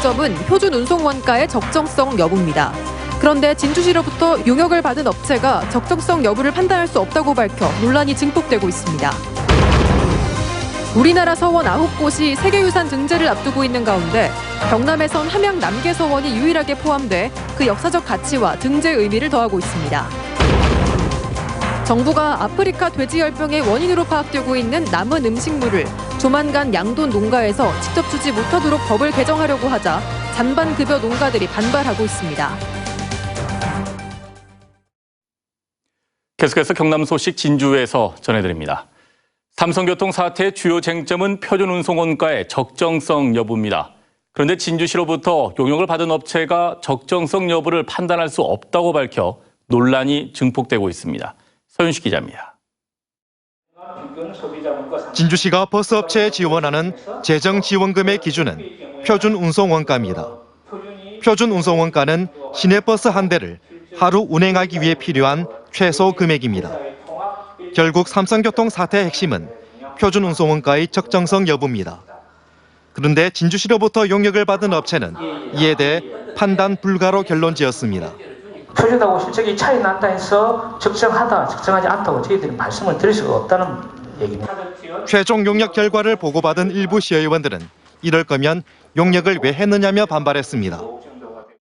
쟁점은 표준 운송 원가의 적정성 여부입니다. 그런데 진주시로부터 용역을 받은 업체가 적정성 여부를 판단할 수 없다고 밝혀 논란이 증폭되고 있습니다. 우리나라 서원 9곳이 세계유산 등재를 앞두고 있는 가운데 경남에선 함양 남계서원이 유일하게 포함돼 그 역사적 가치와 등재 의미를 더하고 있습니다. 정부가 아프리카 돼지열병의 원인으로 파악되고 있는 남은 음식물을 조만간 양돈 농가에서 직접 주지 못하도록 법을 개정하려고 하자 잔반급여 농가들이 반발하고 있습니다. 계속해서 경남 소식 진주에서 전해드립니다. 삼성교통 사태의 주요 쟁점은 표준운송 원가의 적정성 여부입니다. 그런데 진주시로부터 용역을 받은 업체가 적정성 여부를 판단할 수 없다고 밝혀 논란이 증폭되고 있습니다. 서윤식 기자입니다. 진주시가 버스업체에 지원하는 재정지원금의 기준은 표준운송원가입니다. 표준운송원가는 시내버스 한 대를 하루 운행하기 위해 필요한 최소 금액입니다. 결국 삼성교통 사태의 핵심은 표준운송원가의 적정성 여부입니다. 그런데 진주시로부터 용역을 받은 업체는 이에 대해 판단 불가로 결론지었습니다. 표준하고 실적이 차이 난다 해서 적정하다, 적정하지 않다고 저희들이 말씀을 드릴 수가 없다는 얘기입니다. 최종 용역 결과를 보고받은 일부 시의원들은 이럴 거면 용역을 왜 했느냐며 반발했습니다.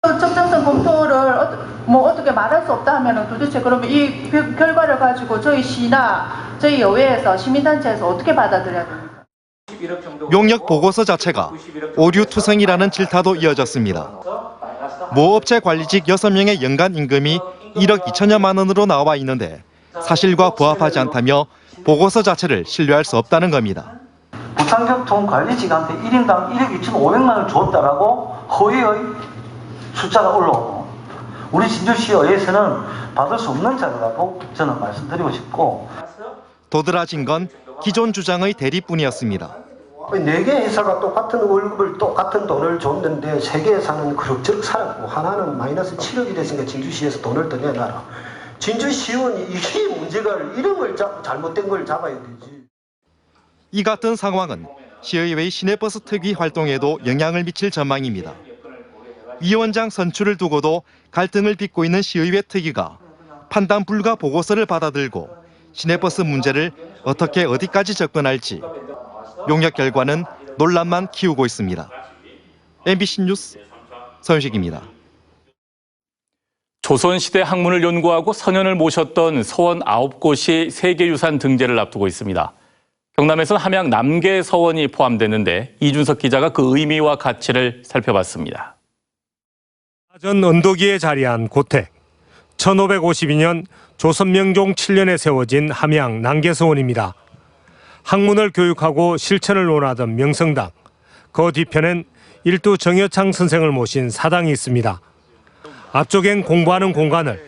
적정성 검토를 어떻게 말할 수 없다 하면 도대체 그러면 이 결과를 가지고 저희 시나 저희 여회에서 시민단체에서 어떻게 받아들여야 됩니까? 용역 보고서 자체가 오류투성이라는 질타도 이어졌습니다. 모 업체 관리직 6명의 연간 임금이 1억 2천여만 원으로 나와 있는데 사실과 부합하지 않다며 보고서 자체를 신뢰할 수 없다는 겁니다. 부산교통 관리직한테 1인당 1억 2,500만 원을 줬다라고 허위의 숫자가 올라오고 우리 진주시의회에서는 받을 수 없는 자료라고 저는 말씀드리고 싶고 도드라진 건 기존 주장의 대리뿐이었습니다. 4개 회사가 똑같은 월급을 똑같은 돈을 줬는데 3개 회사는 그럭저럭 살았고 하나는 마이너스 7억이 됐으니까 진주시에서 돈을 더 내놔라. 진주시의원이 이게 문제가 이름을 잘못된 걸 잡아야 되지. 이 같은 상황은 시의회의 시내버스 특위 활동에도 영향을 미칠 전망입니다. 위원장 선출을 두고도 갈등을 빚고 있는 시의회 특위가 판단 불가 보고서를 받아들고 시내버스 문제를 어떻게 어디까지 접근할지 용역 결과는 논란만 키우고 있습니다. MBC 뉴스 서윤식입니다. 조선시대 학문을 연구하고 선연을 모셨던 서원 9곳이 세계유산 등재를 앞두고 있습니다. 경남에서는 함양 남계서원이 포함됐는데 이준석 기자가 그 의미와 가치를 살펴봤습니다. 전 언덕 위에 자리한 고택. 1552년 조선명종 7년에 세워진 함양 남계서원입니다. 학문을 교육하고 실천을 논하던 명성당. 그 뒤편엔 일두 정여창 선생을 모신 사당이 있습니다. 앞쪽엔 공부하는 공간을,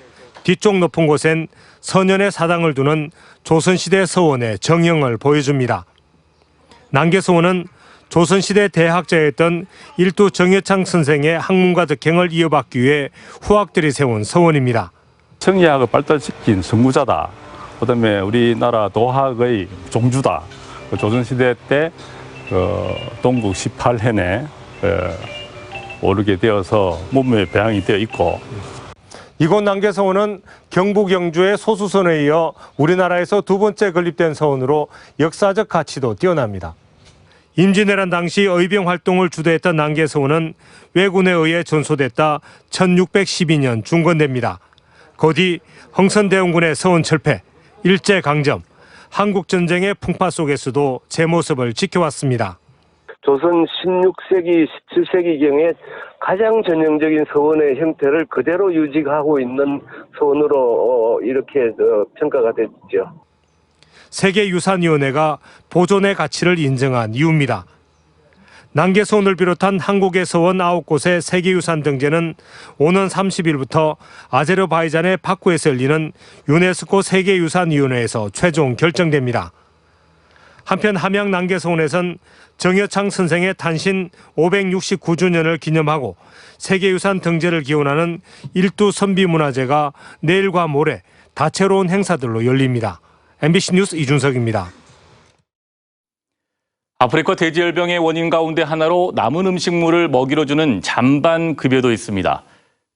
뒤쪽 높은 곳엔 선연의 사당을 두는 조선시대 서원의 정형을 보여줍니다. 남계서원은 조선시대 대학자였던 일두 정여창 선생의 학문과 덕행을 이어받기 위해 후학들이 세운 서원입니다. 성리학을 발달시킨 선구자다. 그다음에 우리나라 도학의 종주다. 조선시대 때 동국 18현에 오르게 되어서 몸에 배양이 되어 있고 이곳 남계서원은 경북 영주의 소수선에 이어 우리나라에서 두 번째 건립된 서원으로 역사적 가치도 뛰어납니다. 임진왜란 당시 의병 활동을 주도했던 남계서원은 왜군에 의해 전소됐다 1612년 중건됩니다. 그 뒤 흥선대원군의 서원 철폐, 일제강점, 한국전쟁의 풍파 속에서도 제 모습을 지켜왔습니다. 조선 16세기, 17세기경에 가장 전형적인 서원의 형태를 그대로 유지하고 있는 서원으로 이렇게 평가가 됐죠. 세계유산위원회가 보존의 가치를 인정한 이유입니다. 남계서원을 비롯한 한국의 서원 9곳의 세계유산 등재는 오는 30일부터 아제르바이잔의 바쿠에서 열리는 유네스코 세계유산위원회에서 최종 결정됩니다. 한편 함양 남계서원에선 정여창 선생의 탄신 569주년을 기념하고 세계유산 등재를 기원하는 일두 선비문화제가 내일과 모레 다채로운 행사들로 열립니다. MBC 뉴스 이준석입니다. 아프리카 돼지열병의 원인 가운데 하나로 남은 음식물을 먹이로 주는 잔반 급여도 있습니다.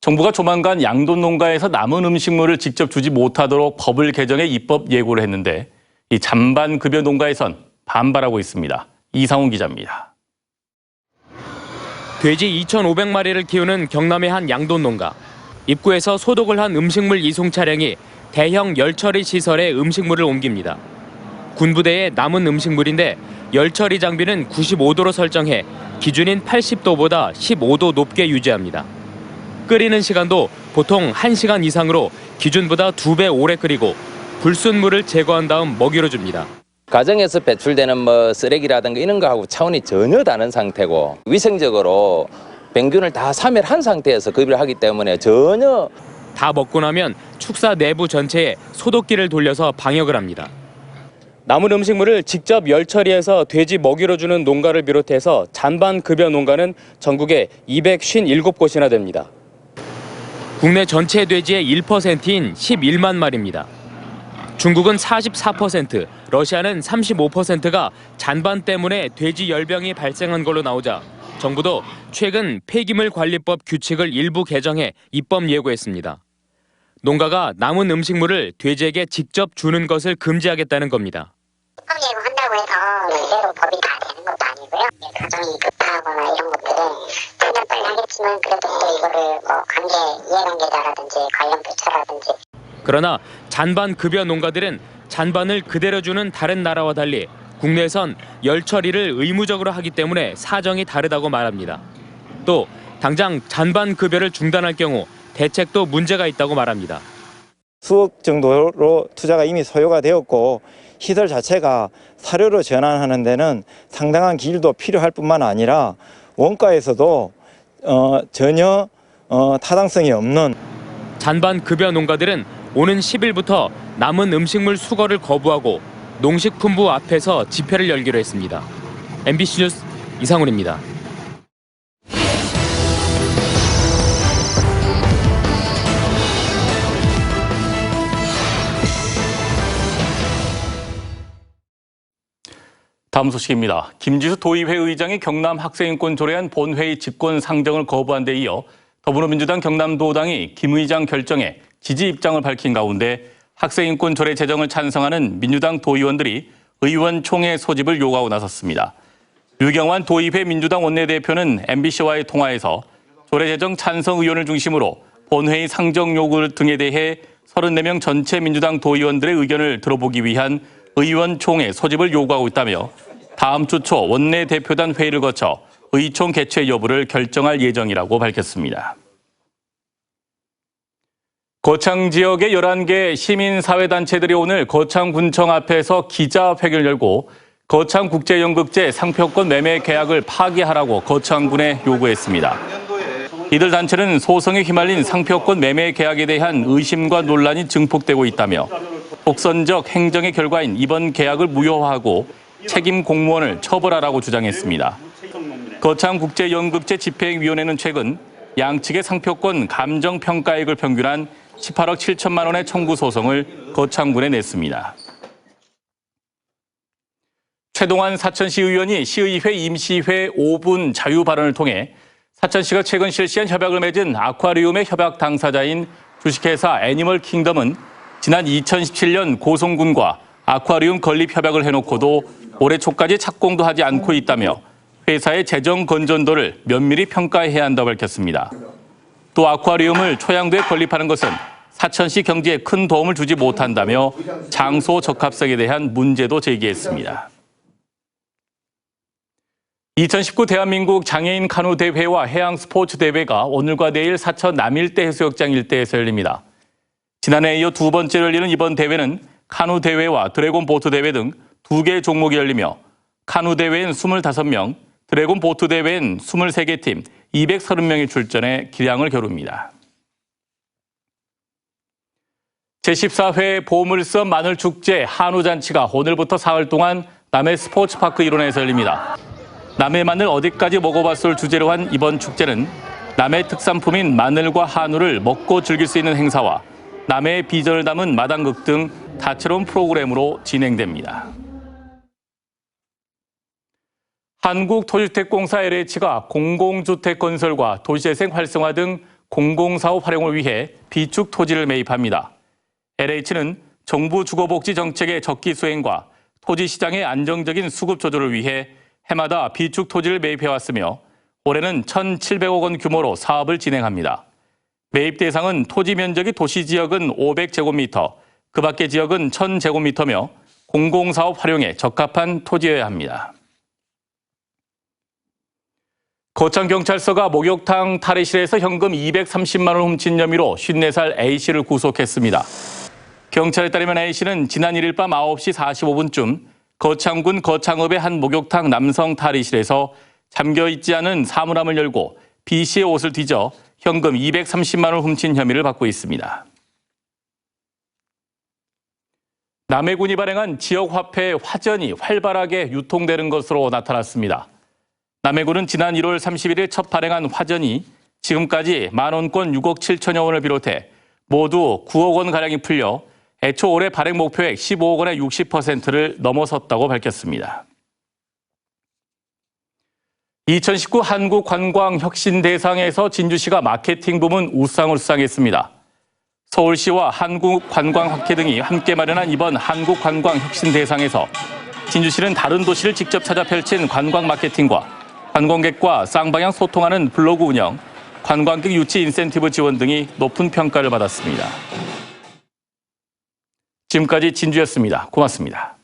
정부가 조만간 양돈 농가에서 남은 음식물을 직접 주지 못하도록 법을 개정해 입법 예고를 했는데 이 잔반 급여 농가에선 반발하고 있습니다. 이상훈 기자입니다. 돼지 2,500마리를 키우는 경남의 한 양돈 농가. 입구에서 소독을 한 음식물 이송 차량이 대형 열처리 시설에 음식물을 옮깁니다. 군부대의 남은 음식물인데 열처리 장비는 95도로 설정해 기준인 80도보다 15도 높게 유지합니다. 끓이는 시간도 보통 1시간 이상으로 기준보다 2배 오래 끓이고 불순물을 제거한 다음 먹이로 줍니다. 가정에서 배출되는 쓰레기라든가 이런 거하고 차원이 전혀 다른 상태고 위생적으로 병균을 다 사멸한 상태에서 급여를 하기 때문에 전혀 다 먹고 나면 축사 내부 전체에 소독기를 돌려서 방역을 합니다. 남은 음식물을 직접 열처리해서 돼지 먹이로 주는 농가를 비롯해서 잔반 급여 농가는 전국에 257곳이나 됩니다. 국내 전체 돼지의 1%인 11만 마리입니다. 중국은 44%, 러시아는 35%가 잔반 때문에 돼지 열병이 발생한 걸로 나오자 정부도 최근 폐기물 관리법 규칙을 일부 개정해 입법 예고했습니다. 농가가 남은 음식물을 돼지에게 직접 주는 것을 금지하겠다는 겁니다. 입법 예고한다고 해서 그대로 법이 다 되는 것도 아니고요. 가정이 급하거나 이런 것들은 당장 빨리 하겠지만 그래도 또 이거를 이해관계자라든지 관련 부처라든지. 그러나 잔반 급여 농가들은 잔반을 그대로 주는 다른 나라와 달리 국내에선 열처리를 의무적으로 하기 때문에 사정이 다르다고 말합니다. 또 당장 잔반 급여를 중단할 경우 대책도 문제가 있다고 말합니다. 수억 정도로 투자가 이미 소요가 되었고 시설 자체가 사료로 전환하는 데는 상당한 기일도 필요할 뿐만 아니라 원가에서도 전혀 타당성이 없는 잔반 급여 농가들은 오는 10일부터 남은 음식물 수거를 거부하고 농식품부 앞에서 집회를 열기로 했습니다. MBC 뉴스 이상훈입니다. 다음 소식입니다. 김지수 도의회 의장이 경남 학생인권 조례안 본회의 집권 상정을 거부한 데 이어 더불어민주당 경남도당이 김 의장 결정에 지지 입장을 밝힌 가운데 학생인권 조례 제정을 찬성하는 민주당 도의원들이 의원총회 소집을 요구하고 나섰습니다. 류경환 도의회 민주당 원내대표는 MBC와의 통화에서 조례 제정 찬성 의원을 중심으로 본회의 상정 요구 등에 대해 34명 전체 민주당 도의원들의 의견을 들어보기 위한 의원총회 소집을 요구하고 있다며 다음 주 초 원내대표단 회의를 거쳐 의총 개최 여부를 결정할 예정이라고 밝혔습니다. 거창 지역의 11개 시민사회단체들이 오늘 거창군청 앞에서 기자회견을 열고 거창국제연극제 상표권 매매 계약을 파기하라고 거창군에 요구했습니다. 이들 단체는 소송에 휘말린 상표권 매매 계약에 대한 의심과 논란이 증폭되고 있다며 독선적 행정의 결과인 이번 계약을 무효화하고 책임 공무원을 처벌하라고 주장했습니다. 거창국제연극제 집행위원회는 최근 양측의 상표권 감정평가액을 평균한 18억 7천만 원의 청구 소송을 거창군에 냈습니다. 최동환 사천시 의원이 시의회 임시회 5분 자유 발언을 통해 사천시가 최근 실시한 협약을 맺은 아쿠아리움의 협약 당사자인 주식회사 애니멀 킹덤은 지난 2017년 고성군과 아쿠아리움 건립 협약을 해놓고도 올해 초까지 착공도 하지 않고 있다며 회사의 재정 건전도를 면밀히 평가해야 한다고 밝혔습니다. 또 아쿠아리움을 초양도에 건립하는 것은 사천시 경제에 큰 도움을 주지 못한다며 장소 적합성에 대한 문제도 제기했습니다. 2019 대한민국 장애인 카누 대회와 해양 스포츠 대회가 오늘과 내일 사천 남일대 해수욕장 일대에서 열립니다. 지난해에 이어 두 번째로 열리는 이번 대회는 카누 대회와 드래곤 보트 대회 등 2개 종목이 열리며 카누 대회엔 25명, 드래곤 보트 대회엔 23개 팀 230명이 출전해 기량을 겨룹니다. 제14회 보물섬 마늘축제 한우잔치가 오늘부터 사흘 동안 남해 스포츠파크 일원에서 열립니다. 남해 마늘 어디까지 먹어봤을 주제로 한 이번 축제는 남해 특산품인 마늘과 한우를 먹고 즐길 수 있는 행사와 남해의 비전을 담은 마당극 등 다채로운 프로그램으로 진행됩니다. 한국토지주택공사 LH가 공공주택 건설과 도시재생 활성화 등 공공사업 활용을 위해 비축 토지를 매입합니다. LH는 정부 주거복지 정책의 적기 수행과 토지시장의 안정적인 수급 조절을 위해 해마다 비축 토지를 매입해왔으며 올해는 1,700억 원 규모로 사업을 진행합니다. 매입 대상은 토지 면적이 도시 지역은 500제곱미터, 그 밖의 지역은 1,000제곱미터며 공공사업 활용에 적합한 토지여야 합니다. 거창경찰서가 목욕탕 탈의실에서 현금 230만 원 훔친 혐의로 54살 A씨를 구속했습니다. 경찰에 따르면 A씨는 지난 1일 밤 9시 45분쯤 거창군 거창읍의 한 목욕탕 남성 탈의실에서 잠겨있지 않은 사물함을 열고 B씨의 옷을 뒤져 현금 230만 원 훔친 혐의를 받고 있습니다. 남해군이 발행한 지역화폐 화전이 활발하게 유통되는 것으로 나타났습니다. 남해군은 지난 1월 31일 첫 발행한 화전이 지금까지 만원권 6억 7천여 원을 비롯해 모두 9억 원가량이 풀려 애초 올해 발행 목표액 15억 원의 60%를 넘어섰다고 밝혔습니다. 2019 한국관광혁신대상에서 진주시가 마케팅 부문 우상을 수상했습니다. 서울시와 한국관광학회 등이 함께 마련한 이번 한국관광혁신대상에서 진주시는 다른 도시를 직접 찾아 펼친 관광 마케팅과 관광객과 쌍방향 소통하는 블로그 운영, 관광객 유치 인센티브 지원 등이 높은 평가를 받았습니다. 지금까지 진주였습니다. 고맙습니다.